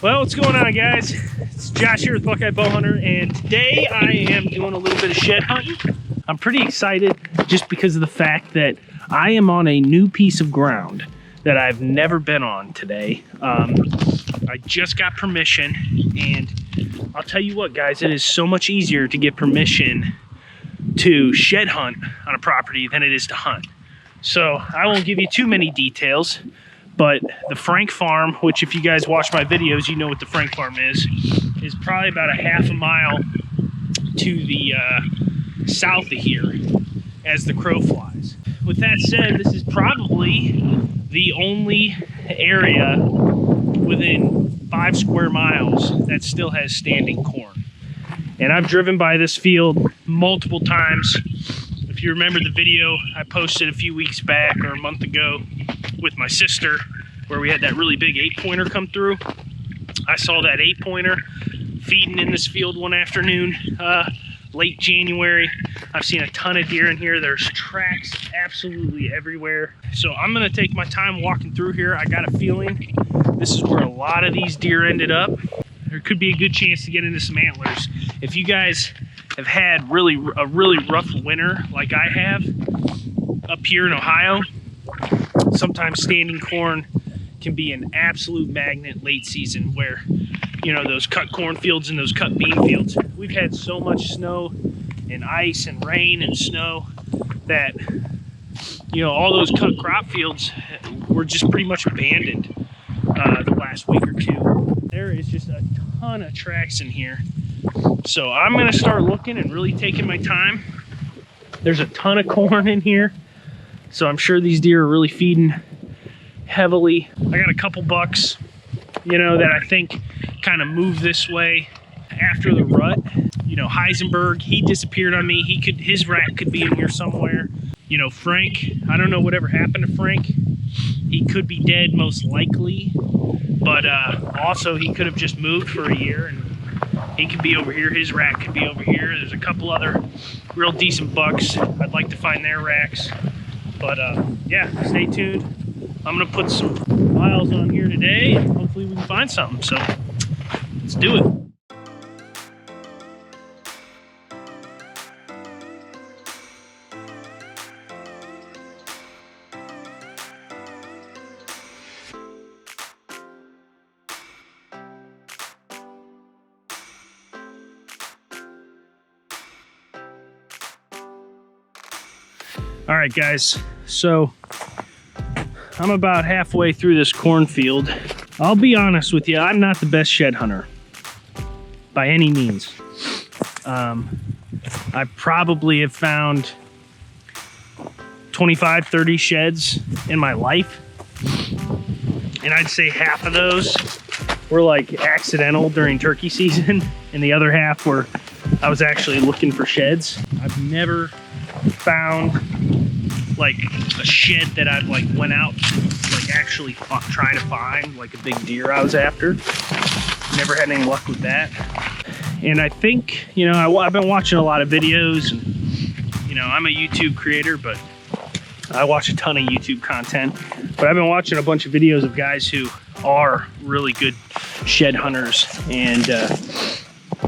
Well, what's going on, guys? It's Josh here with Buckeye Bowhunter, and today I am doing a little bit of shed hunting. I'm pretty excited just because of the fact that I am on a new piece of ground that I've never been on today. I just got permission, and I'll tell you what, guys, it is so much easier to get permission to shed hunt on a property than it is to hunt. So I won't give you too many details, but the Frank Farm, which if you guys watch my videos, you know what the Frank Farm is probably about a half a mile to the south of here as the crow flies. With that said, this is probably the only area within 5 square miles that still has standing corn. And I've driven by this field multiple times. If you remember the video I posted a few weeks back or a month ago with my sister, where we had that really big 8-pointer come through, I saw that 8-pointer feeding in this field one afternoon, late January. I've seen a ton of deer in here. There's tracks absolutely everywhere. So I'm gonna take my time walking through here. I got a feeling this is where a lot of these deer ended up. There could be a good chance to get into some antlers. If you guys have had a really rough winter like I have up here in Ohio, sometimes standing corn can be an absolute magnet late season, where, you know, those cut cornfields and those cut bean fields, we've had so much snow and ice and rain and snow that, you know, all those cut crop fields were just pretty much abandoned the last week or two. There is just a ton of tracks in here. So I'm gonna start looking and really taking my time. There's a ton of corn in here, so I'm sure these deer are really feeding heavily. I got a couple bucks, you know, that I think kind of moved this way after the rut. You know, Heisenberg, he disappeared on me. His rack could be in here somewhere. You know, Frank, I don't know whatever happened to Frank. He could be dead, most likely, but also he could have just moved for a year, and he could be over here. His rack could be over here. There's a couple other real decent bucks. I'd like to find their racks, but yeah, stay tuned. I'm gonna put some miles on here today, and hopefully we can find something. So let's do it. All right, guys, so I'm about halfway through this cornfield. I'll be honest with you, I'm not the best shed hunter by any means. I probably have found 25, 30 sheds in my life, and I'd say half of those were like accidental during turkey season, and the other half were I was actually looking for sheds. I've never found like a shed that I've like went out like actually trying to find like a big deer I was after. Never had any luck with that. And I think, you know, I've been watching a lot of videos, and, you know, I'm a YouTube creator, but I watch a ton of YouTube content. But I've been watching a bunch of videos of guys who are really good shed hunters, and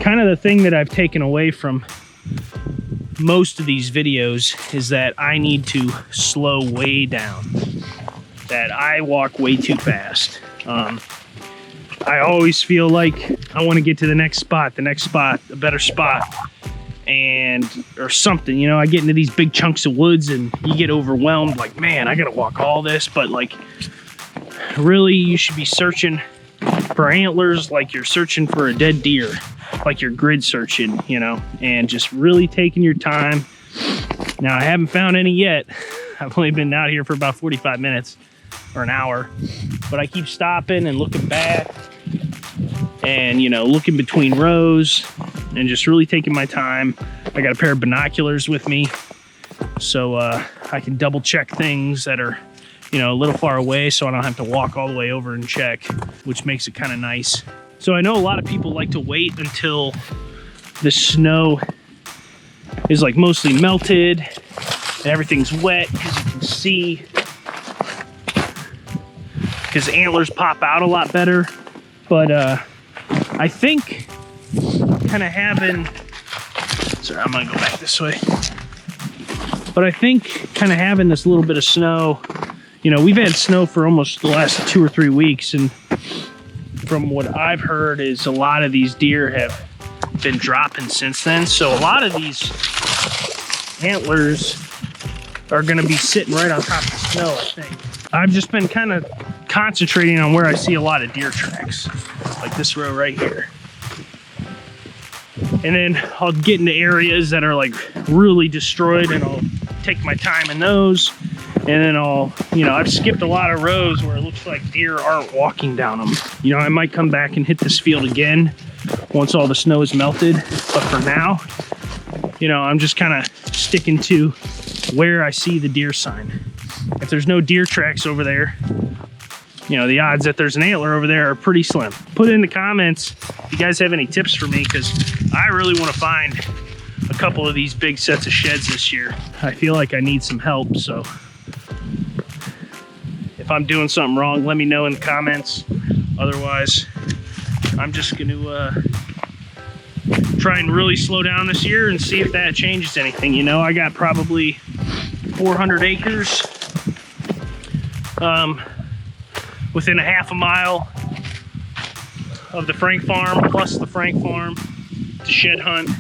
kind of the thing that I've taken away from most of these videos is that I need to slow way down, that I walk way too fast. I always feel like I want to get to the next spot, a better spot, or something. You know, I get into these big chunks of woods and you get overwhelmed, like, man, I gotta walk all this. But like, really, you should be searching for antlers like you're searching for a dead deer, like you're grid searching, you know, and just really taking your time. Now, I haven't found any yet. I've only been out here for about 45 minutes or an hour, but I keep stopping and looking back and, you know, looking between rows and just really taking my time. I got a pair of binoculars with me, so I can double check things that are, you know, a little far away, so I don't have to walk all the way over and check, which makes it kind of nice. So I know a lot of people like to wait until the snow is like mostly melted and everything's wet, because you can see, because antlers pop out a lot better But I think kind of having, sorry, I'm gonna go back this way. But I think kind of having this little bit of snow, you know, we've had snow for almost the last 2 or 3 weeks, and from what I've heard is a lot of these deer have been dropping since then. So a lot of these antlers are gonna be sitting right on top of the snow, I think. I've just been kind of concentrating on where I see a lot of deer tracks, like this row right here. And then I'll get into areas that are like really destroyed, and I'll take my time in those. And then I'll, you know, I've skipped a lot of rows where it looks like deer aren't walking down them. You know, I might come back and hit this field again once all the snow is melted. But for now, you know, I'm just kind of sticking to where I see the deer sign. If there's no deer tracks over there, you know, the odds that there's an antler over there are pretty slim. Put in the comments if you guys have any tips for me, because I really want to find a couple of these big sets of sheds this year. I feel like I need some help, so if I'm doing something wrong, let me know in the comments. Otherwise, I'm just going to try and really slow down this year and see if that changes anything. You know, I got probably 400 acres within a half a mile of the Frank farm, plus the Frank farm to shed hunt.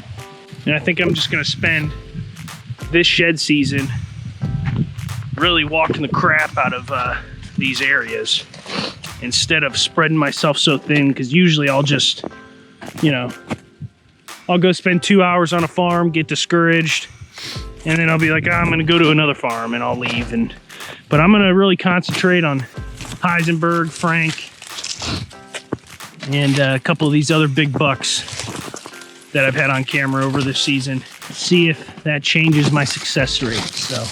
And I think I'm just going to spend this shed season really walking the crap out of these areas instead of spreading myself so thin, because usually I'll just, you know, I'll go spend 2 hours on a farm, get discouraged, and then I'll be like, oh, I'm gonna go to another farm, and I'll leave. But I'm gonna really concentrate on Heisenberg, Frank, and a couple of these other big bucks that I've had on camera over this season. See if that changes my success rate. So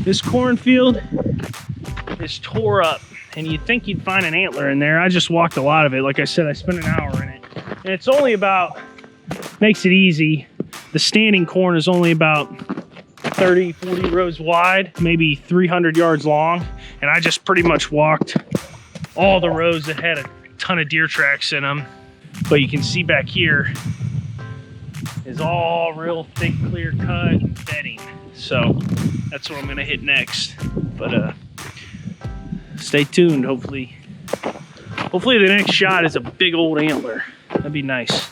this cornfield is tore up, and you'd think you'd find an antler in there. I just walked a lot of it. Like I said, I spent an hour in it, and it's only about, makes it easy, the standing corn is only about 30, 40 rows wide, maybe 300 yards long, and I just pretty much walked all the rows that had a ton of deer tracks in them. But you can see back here is all real thick, clear cut bedding. So that's what I'm gonna hit next. But stay tuned. Hopefully the next shot is a big old antler. That'd be nice.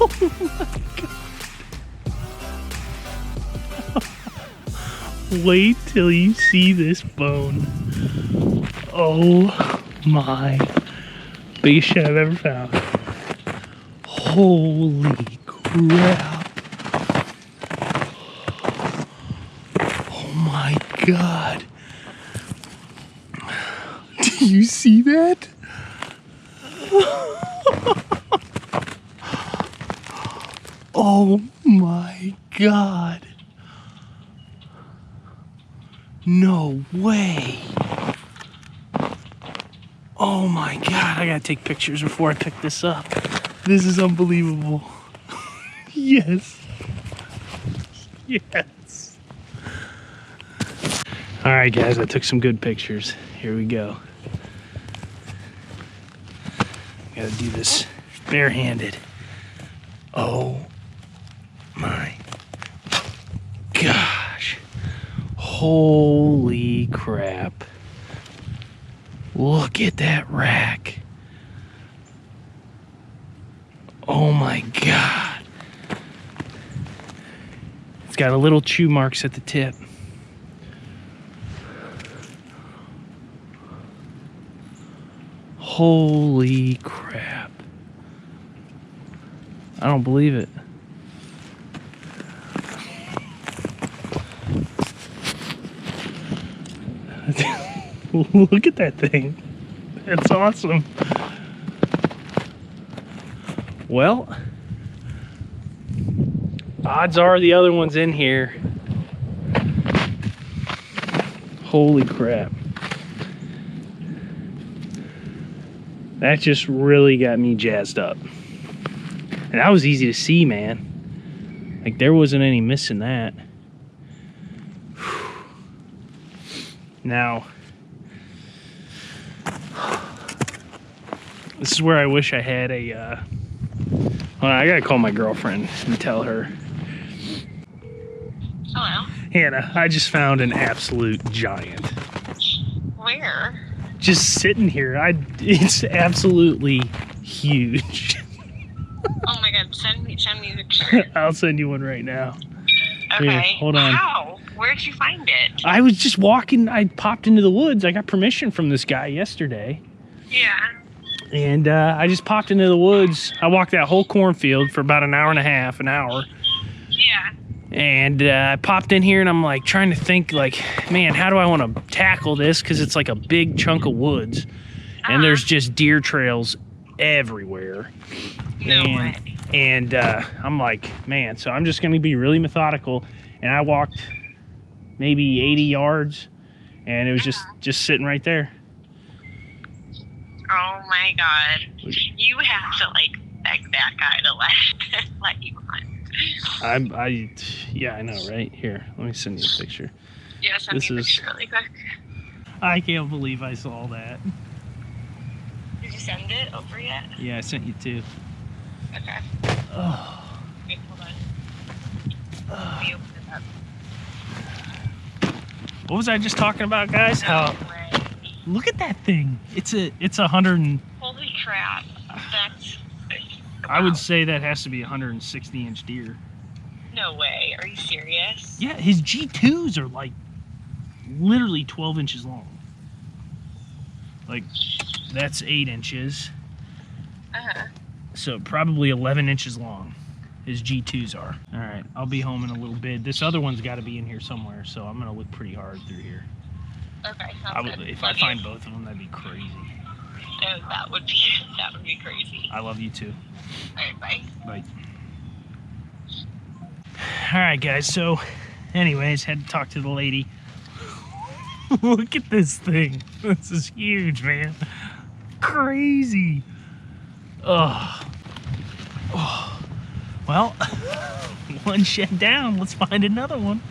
Oh my God. Wait till you see this bone. Oh my. Biggest shit I've ever found. Holy crap. Oh my God. Do you see that? Oh my God. No way. Oh my God, I gotta take pictures before I pick this up. This is unbelievable. Yes. Yes. All right, guys, I took some good pictures. Here we go. Gotta do this barehanded. Oh my gosh. Holy crap. Look at that rack. Oh my God. It's got a little chew marks at the tip. Holy crap. I don't believe it. Look at that thing. That's awesome. Well, odds are the other one's in here. Holy crap. That just really got me jazzed up. And that was easy to see, man. Like, there wasn't any missing that. Now, this is where I wish I had a, well, I gotta call my girlfriend and tell her. Hello? Hannah, I just found an absolute giant. Where? Just sitting here. It's absolutely huge. Oh my god, send me a picture. I'll send you one right now. Okay. Here, hold on. How? Where'd you find it? I was just walking, I popped into the woods. I got permission from this guy yesterday. Yeah. And I just popped into the woods. I walked that whole cornfield for about an hour and a half, an hour. Yeah. And I popped in here and I'm like trying to think like, man, how do I want to tackle this? Because it's like a big chunk of woods. And there's just deer trails everywhere. No way. And I'm like, man, so I'm just going to be really methodical. And I walked maybe 80 yards and it was just sitting right there. Oh my god. You have to like beg that guy to let you hunt. Yeah, I know, right? Here, let me send you a picture. Yeah, send me a picture really quick. I can't believe I saw that. Did you send it over yet? Yeah, I sent you two. Okay. Oh. Wait, hold on. Let me open it up. What was I just talking about, guys? How? Look at that thing. It's a 100 and... Holy crap. That's... I would say that has to be a 160-inch deer. No way. Are you serious? Yeah, his G2s are like literally 12 inches long. Like, that's 8 inches. Uh-huh. So probably 11 inches long. His G2s are. All right, I'll be home in a little bit. This other one's got to be in here somewhere, so I'm gonna look pretty hard through here. Okay. If I find both of them, that'd be crazy. Oh, that would be crazy. I love you too. All right, bye. Bye. All right, guys. So, anyways, had to talk to the lady. Look at this thing. This is huge, man. Crazy. Oh. Well, one shed down. Let's find another one.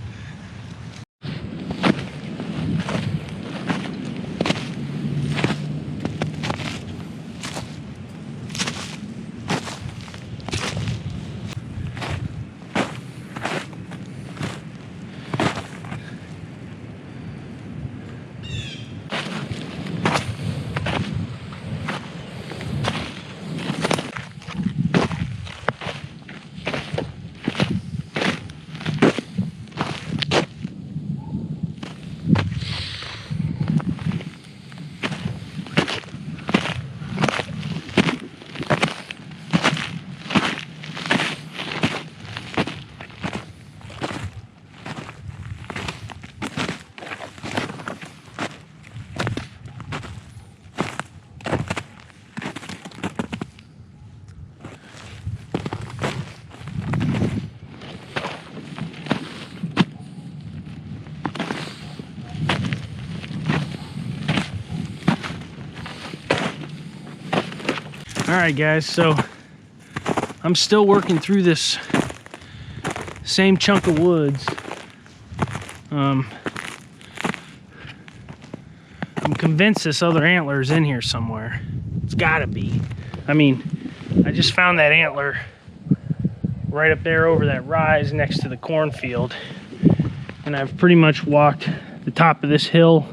All right, guys, so I'm still working through this same chunk of woods. I'm convinced this other antler is in here somewhere. It's gotta be. I mean, I just found that antler right up there over that rise next to the cornfield. And I've pretty much walked the top of this hill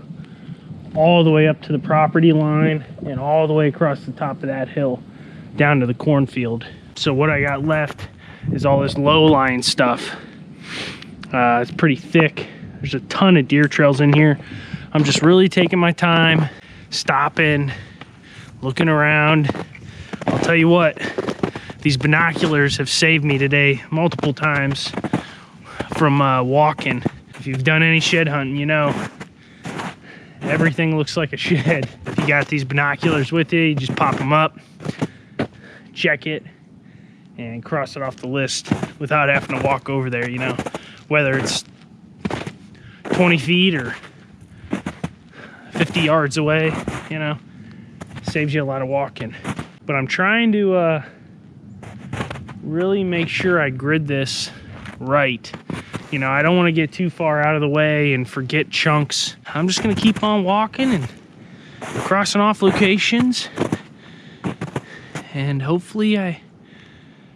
all the way up to the property line and all the way across the top of that hill down to the cornfield. So what I got left is all this low-lying stuff. It's pretty thick. There's a ton of deer trails in here. I'm just really taking my time, stopping, looking around. I'll tell you what, these binoculars have saved me today multiple times from walking. If you've done any shed hunting, you know, everything looks like a shed. If you got these binoculars with you, you just pop them up, check it, and cross it off the list without having to walk over there, you know, whether it's 20 feet or 50 yards away, you know, saves you a lot of walking. But I'm trying to really make sure I grid this right. You know, I don't want to get too far out of the way and forget chunks. I'm just going to keep on walking and crossing off locations, and hopefully I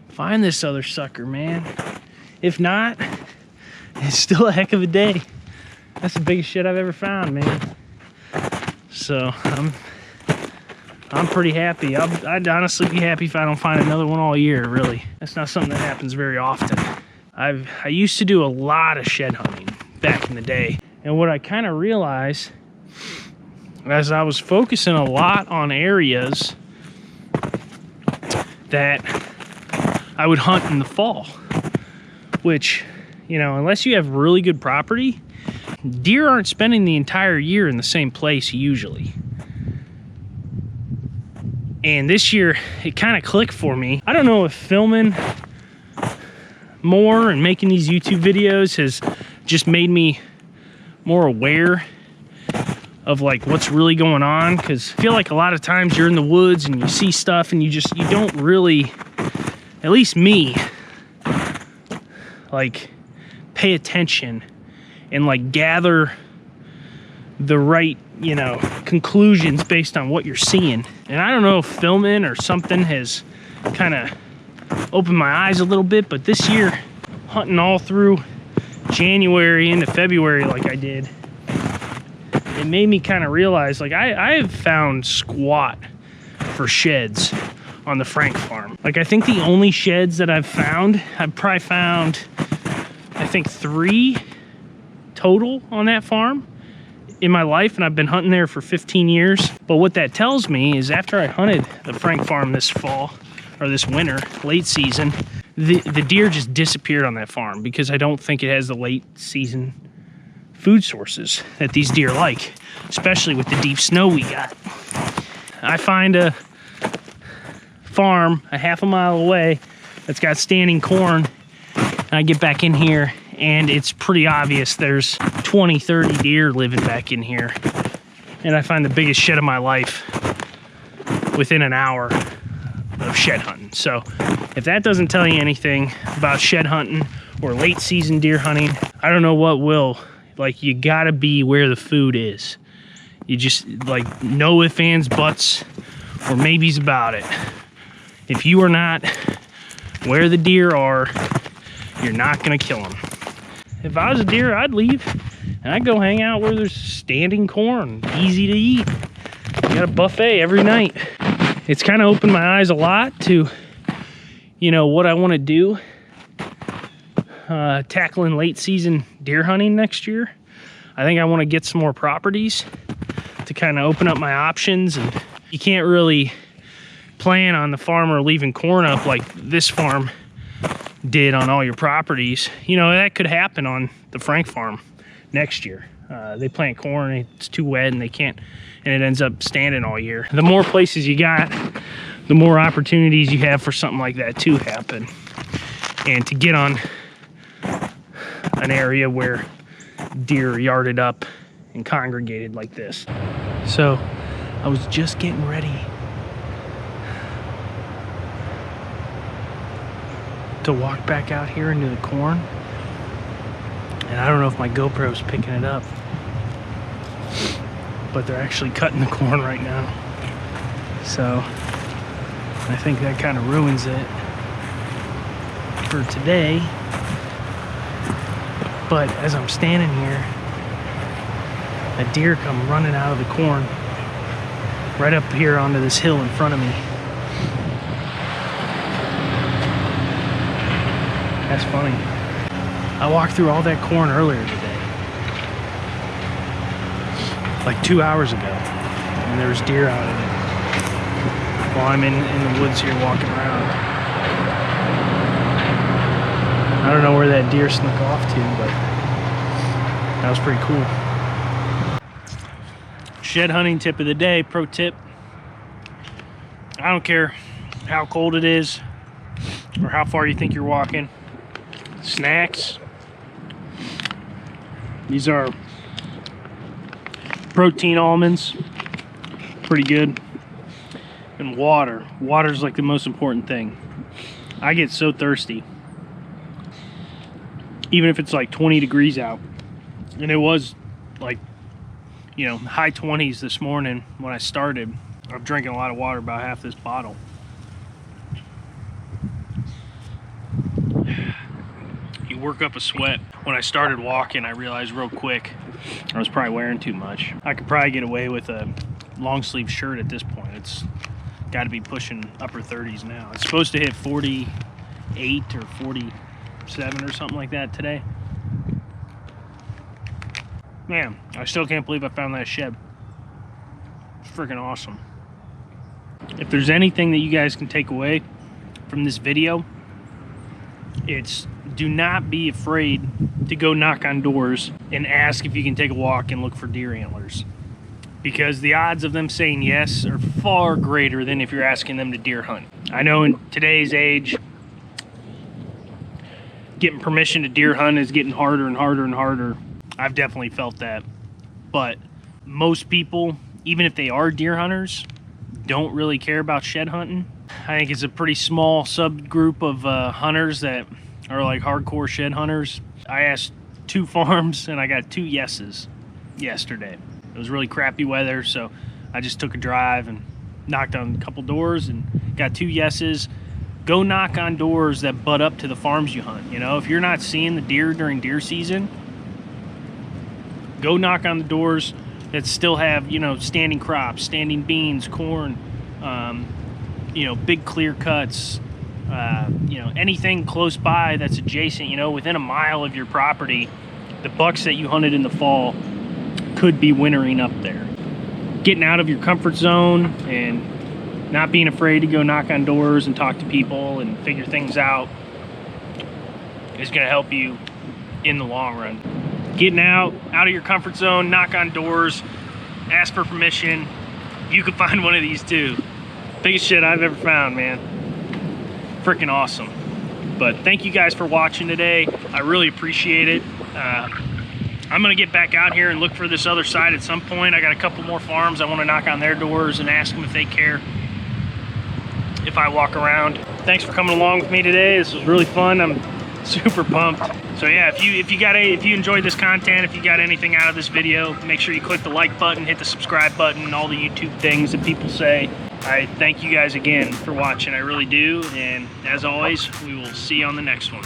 find this other sucker, man. If not, it's still a heck of a day. That's the biggest shit I've ever found, man. So I'm pretty happy. I'd honestly be happy if I don't find another one all year, really. That's not something that happens very often. I used to do a lot of shed hunting back in the day. And what I kind of realized as I was focusing a lot on areas that I would hunt in the fall, which, you know, unless you have really good property, deer aren't spending the entire year in the same place usually. And this year, it kind of clicked for me. I don't know if filming more and making these YouTube videos has just made me more aware of like what's really going on, because I feel like a lot of times you're in the woods and you see stuff and you don't really, at least me, like pay attention and like gather the right, you know, conclusions based on what you're seeing. And I don't know if filming or something has kind of opened my eyes a little bit, but this year, hunting all through January into February like I did, it made me kind of realize, like, I have found squat for sheds on the Frank farm. Like, I think the only sheds that I've probably found, I think 3 total on that farm in my life, and I've been hunting there for 15 years. But what that tells me is after I hunted the Frank farm this fall, or this winter, late season, the deer just disappeared on that farm because I don't think it has the late season food sources that these deer like, especially with the deep snow we got. I find a farm a half a mile away that's got standing corn, and I get back in here and it's pretty obvious there's 20, 30 deer living back in here. And I find the biggest shed of my life within an hour of shed hunting. So if that doesn't tell you anything about shed hunting or late season deer hunting, I don't know what will. Like, you gotta be where the food is. You just, like, no ifs, ands, buts, or maybes about it. If you are not where the deer are, you're not gonna kill them. If I was a deer, I'd leave and I'd go hang out where there's standing corn, easy to eat. You got a buffet every night. It's kind of opened my eyes a lot to, you know, what I want to do tackling late season deer hunting next year. I think I want to get some more properties to kind of open up my options. And you can't really plan on the farmer leaving corn up like this farm did on all your properties. You know, that could happen on the Frank farm next year. They plant corn, it's too wet and they can't, and it ends up standing all year. The more places you got, the more opportunities you have for something like that to happen, and to get on an area where deer are yarded up and congregated like this. So I was just getting ready to walk back out here into the corn, and I don't know if my GoPro's picking it up, but they're actually cutting the corn right now. So I think that kind of ruins it for today. But as I'm standing here, a deer come running out of the corn right up here onto this hill in front of me. That's funny. I walked through all that corn earlier today, like 2 hours ago, and there was deer out of it while I'm in the woods here walking around. I don't know where that deer snuck off to, but that was pretty cool. Shed hunting tip of the day, pro tip. I don't care how cold it is or how far you think you're walking. Snacks. These are protein almonds. Pretty good. And water. Water's like the most important thing. I get so thirsty. Even if it's like 20 degrees out. And it was like, you know, high 20s this morning when I started. I'm drinking a lot of water, about half this bottle. You work up a sweat. When I started walking, I realized real quick I was probably wearing too much. I could probably get away with a long sleeve shirt at this point. It's got to be pushing upper 30s now. It's supposed to hit 48 or 47 or something like that today. Man, I still can't believe I found that shed. It's freaking awesome. If there's anything that you guys can take away from this video, it's do not be afraid to go knock on doors and ask if you can take a walk and look for deer antlers. Because the odds of them saying yes are far greater than if you're asking them to deer hunt. I know in today's age, getting permission to deer hunt is getting harder and harder and harder. I've definitely felt that. But most people, even if they are deer hunters, don't really care about shed hunting. I think it's a pretty small subgroup of hunters that are like hardcore shed hunters. I asked 2 farms and I got 2 yeses yesterday. It was really crappy weather, so I just took a drive and knocked on a couple doors and got 2 yeses. Go knock on doors that butt up to the farms you hunt. You know, if you're not seeing the deer during deer season, go knock on the doors that still have, you know, standing crops, standing beans, corn, you know, big clear cuts, you know, anything close by that's adjacent, you know, within a mile of your property. The bucks that you hunted in the fall could be wintering up there. Getting out of your comfort zone and not being afraid to go knock on doors and talk to people and figure things out is going to help you in the long run. Getting out of your comfort zone, knock on doors, ask for permission. You could find one of these too. Biggest shit I've ever found, man. Freaking awesome. But thank you guys for watching today. I really appreciate it. I'm gonna get back out here and look for this other side at some point. I got a couple more farms I want to knock on their doors and ask them if they care if I walk around. Thanks for coming along with me today. This was really fun. I'm super pumped. So yeah, if you enjoyed this content, if you got anything out of this video, make sure you click the like button, hit the subscribe button, all the YouTube things that people say. I thank you guys again for watching. I really do. And as always, we will see you on the next one.